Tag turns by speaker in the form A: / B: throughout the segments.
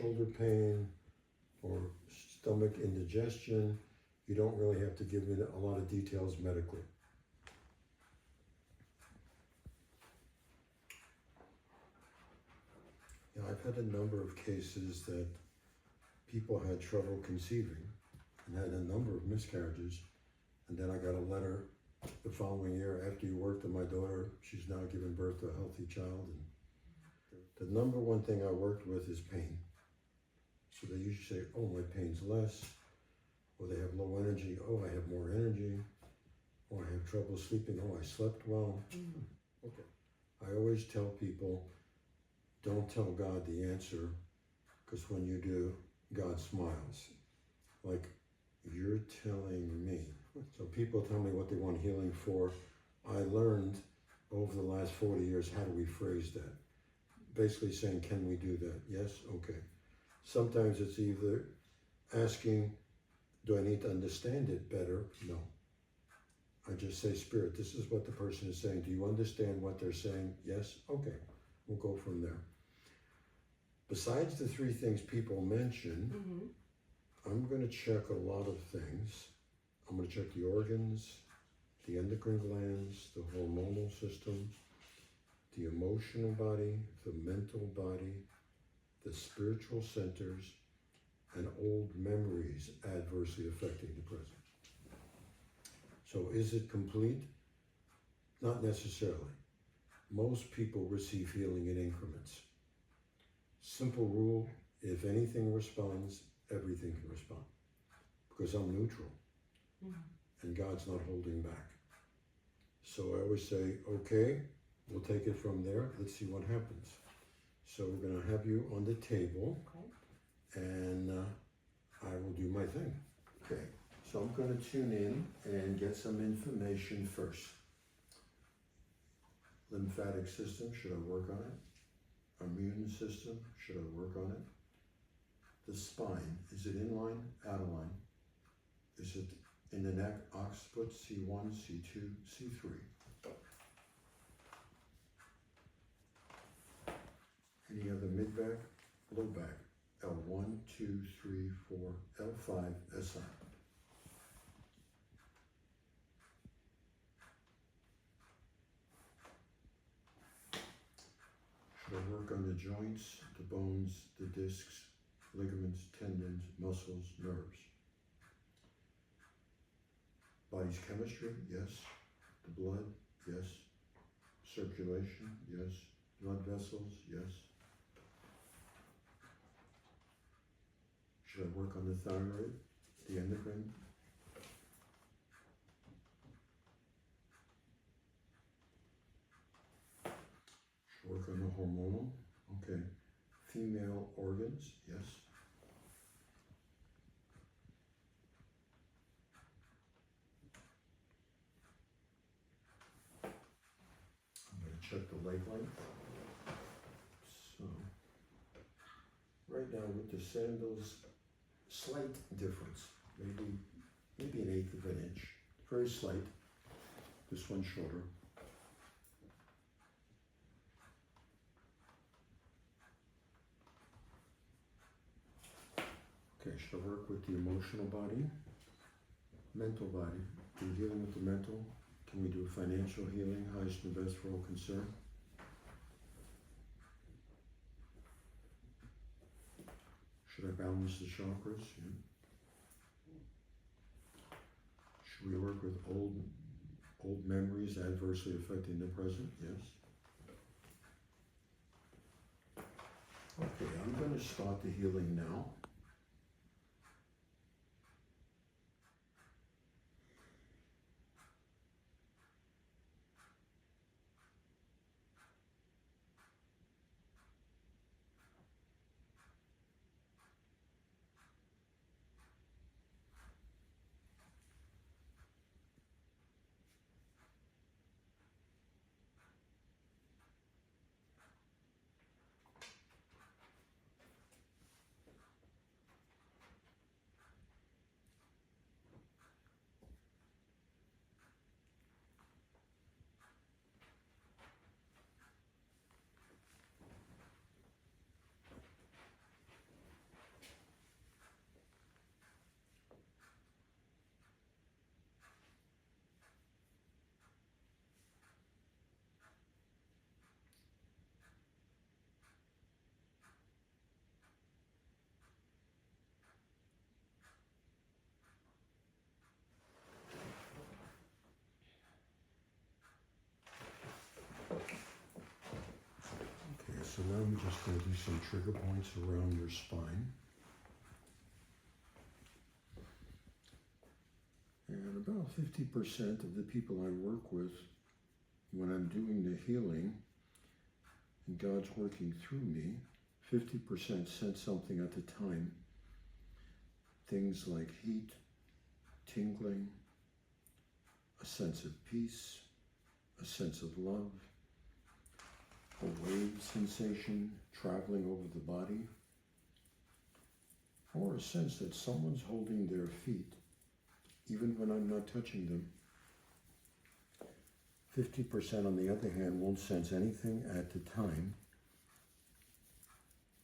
A: shoulder pain or stomach indigestion, you don't really have to give me a lot of details medically. Now, I've had a number of cases that people had trouble conceiving and had a number of miscarriages, and then I got a letter the following year, after you worked on my daughter, she's now given birth to a healthy child. And the number one thing I worked with is pain. So they usually say, oh, my pain's less, or they have low energy, oh, I have more energy, or I have trouble sleeping, oh, I slept well. Okay. I always tell people, don't tell God the answer, because when you do, God smiles. Like, you're telling me. So people tell me what they want healing for. I learned over the last 40 years, how do we phrase that? Basically saying, can we do that? Yes? Okay. Sometimes it's either asking, do I need to understand it better? No. I just say, Spirit, this is what the person is saying. Do you understand what they're saying? Yes? Okay. We'll go from there. Besides the three things people mention, I'm going to check a lot of things. I'm going to check the organs, the endocrine glands, the hormonal system, the emotional body, the mental body, the spiritual centers, and old memories adversely affecting the present. So is it complete? Not necessarily. Most people receive healing in increments. Simple rule, if anything responds, everything can respond. Because I'm neutral. And God's not holding back. So I always say, okay, we'll take it from there. Let's see what happens. So we're going to have you on the table, and I will do my thing. Okay, so I'm going to tune in and get some information first. Lymphatic system, should I work on it? Immune system, should I work on it? The spine, is it inline, out of line? Is it in the neck, occiput, C1, C2, C3? Any other mid-back, low back, L1, 2, 3, 4, L5, SI. Should I work on the joints, the bones, the discs, ligaments, tendons, muscles, nerves? Body's chemistry, yes. The blood, yes. Circulation, yes. Blood vessels, yes. Should I work on the thyroid, the endocrine? Should I work on the hormonal? Okay. Female organs, yes. I'm going to check the leg length. So, right now with the sandals, slight difference, maybe an eighth of an inch, very slight. This one's shorter. Okay, should I work with the emotional body, mental body? Are we dealing with the mental? Can we do financial healing, highest and best for all concerned? Should I balance the chakras? Yeah. Should we work with old memories adversely affecting the present? Yes. Okay, I'm going to start the healing now. So now I'm just going to do some trigger points around your spine. And about 50% of the people I work with, when I'm doing the healing, and God's working through me, 50% sense something at the time. Things like heat, tingling, a sense of peace, a sense of love, a wave sensation traveling over the body, or a sense that someone's holding their feet, even when I'm not touching them. 50% on the other hand won't sense anything at the time,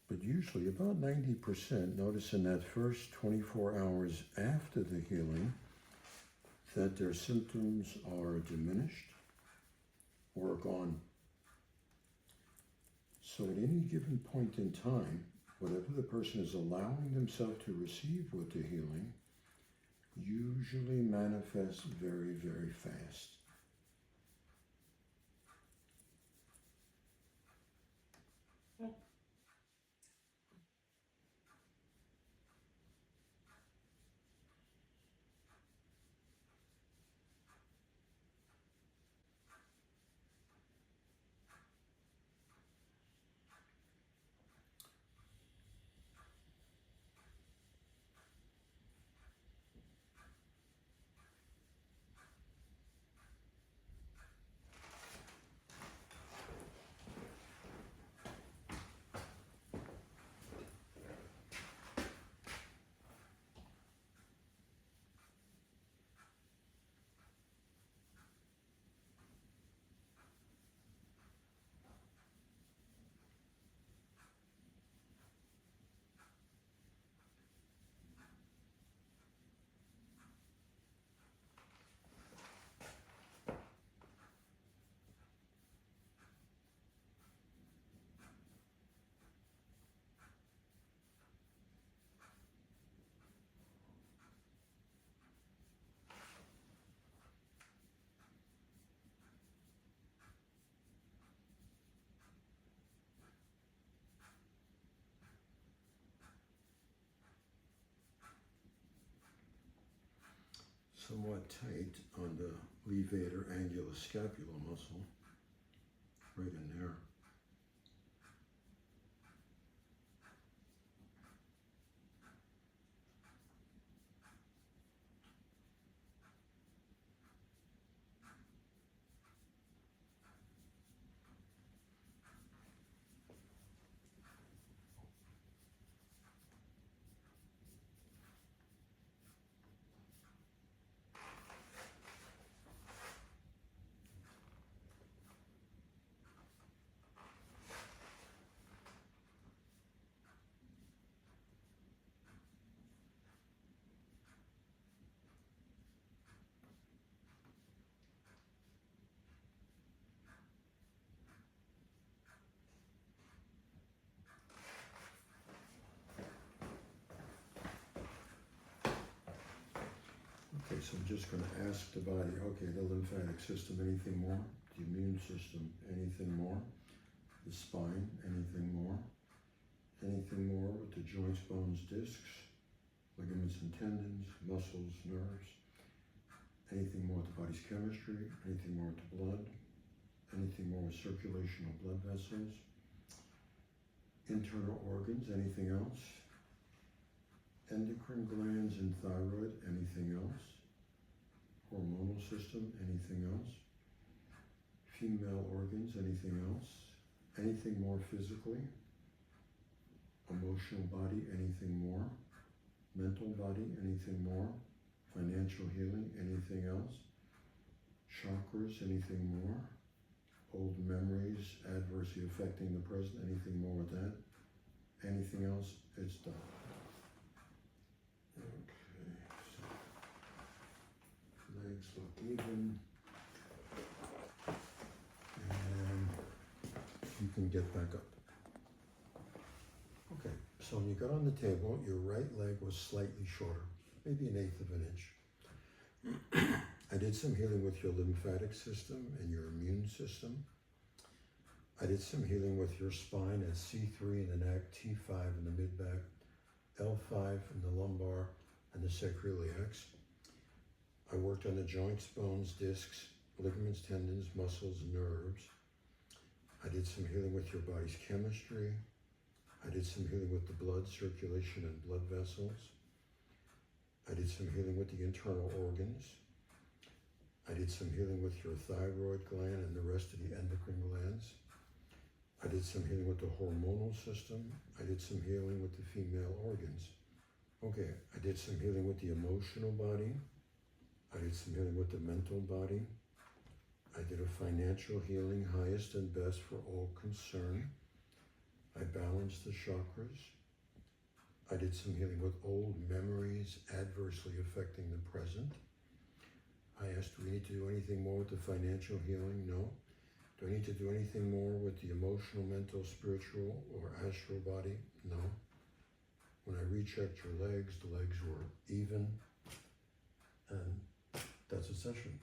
A: but usually about 90% notice in that first 24 hours after the healing that their symptoms are diminished or gone. So at any given point in time, whatever the person is allowing themselves to receive with the healing usually manifests very, very fast. Somewhat tight on the levator angular scapular muscle, right in there. Okay, so I'm just going to ask the body, okay, the lymphatic system, anything more? The immune system, anything more? The spine, anything more? Anything more with the joints, bones, discs, ligaments and tendons, muscles, nerves? Anything more with the body's chemistry? Anything more with the blood? Anything more with circulation of blood vessels? Internal organs, anything else? Endocrine glands and thyroid, anything else? Hormonal system, anything else? Female organs, anything else? Anything more physically? Emotional body, anything more? Mental body, anything more? Financial healing, anything else? Chakras, anything more? Old memories adversely affecting the present, anything more with that? Anything else? It's done. Okay, so legs look even, and you can get back up. Okay, so when you got on the table, your right leg was slightly shorter, maybe 1/8 of an inch. I did some healing with your lymphatic system and your immune system. I did some healing with your spine at C3 in the neck, T5 in the mid-back, L5 in the lumbar and the sacroiliacs. I worked on the joints, bones, discs, ligaments, tendons, muscles, and nerves. I did some healing with your body's chemistry. I did some healing with the blood circulation and blood vessels. I did some healing with the internal organs. I did some healing with your thyroid gland and the rest of the endocrine glands. I did some healing with the hormonal system. I did some healing with the female organs. Okay, I did some healing with the emotional body. I did some healing with the mental body. I did a financial healing, highest and best for all concerned. I balanced the chakras. I did some healing with old memories adversely affecting the present. I asked, do we need to do anything more with the financial healing? No. Do I need to do anything more with the emotional, mental, spiritual, or astral body? No. When I rechecked your legs, the legs were even, and that's a session.